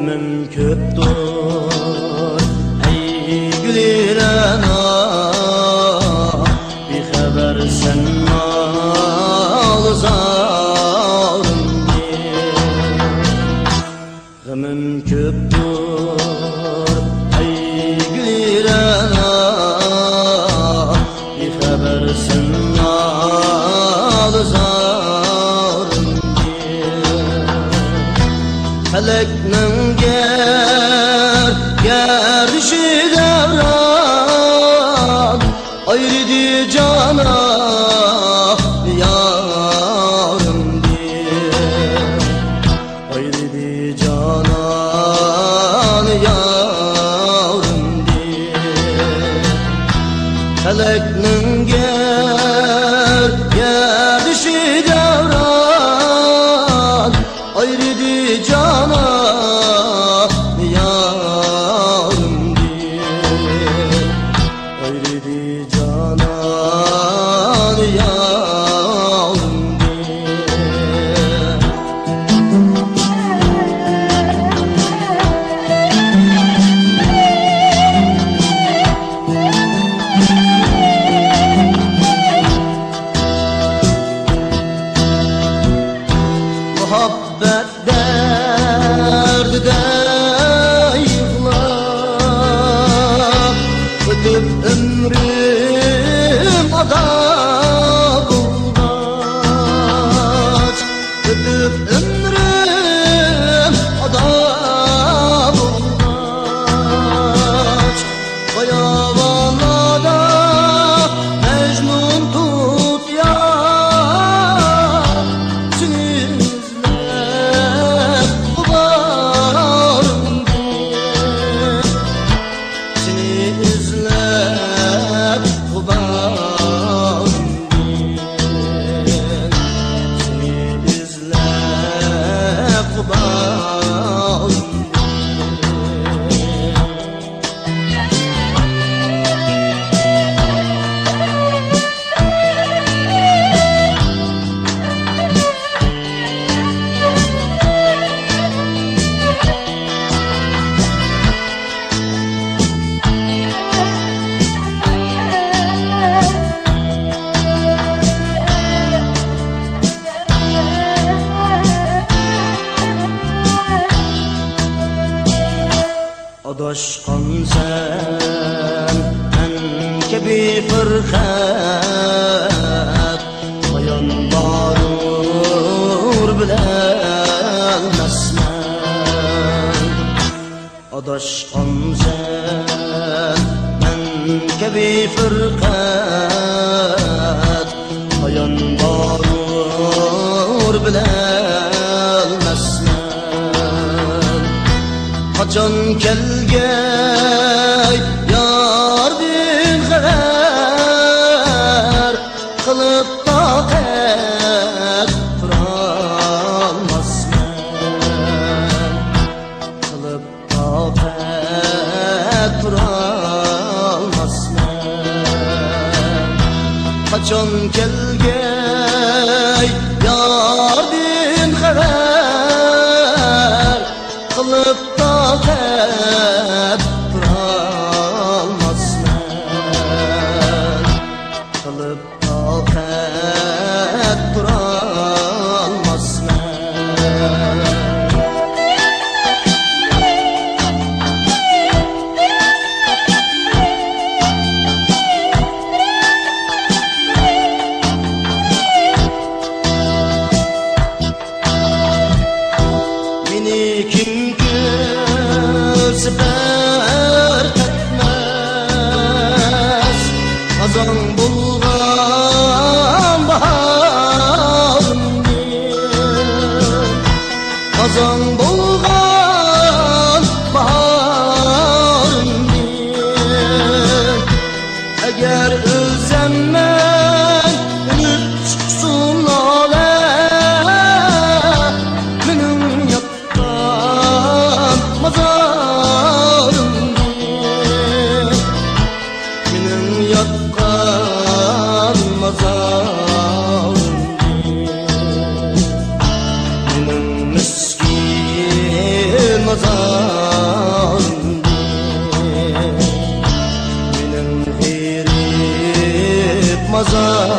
g'amim ko'pdir ey gulirana bexabarsan nolzarimni g'amim ko'pdir ey gulirana bexabarsan nolzarimni felekning gerişi devran ayrıdı cana yarım diye ayrıdı canan yarım diye feleknin gerişi devran ayrıdı cana muhabbet derdide yıklar ötüp ömrüm adab olmaz ötüp ömrüm adab olmaz bayavanada Mecnun tut ya Adaşqan sen enkebi fırqat Bayan barur bilemezmen Adaşqan sen enkebi fırqat Bayan barur bilemezmen Qaçan kelgey yar bin xabar qilib taqat turolmasman qilib taqat turolmasman qachon kelgey yar bin xabar qilib taqat turolmasman qilib taqat turolmasman meni kim sefer etmez Hazan bulgan baharımdır Hazan bulgan baharımdır Eğer ölsem ben ümit çıksın ale Benim yaktan mazarım Benim yakkan mazarım Benim miskin mazarım azar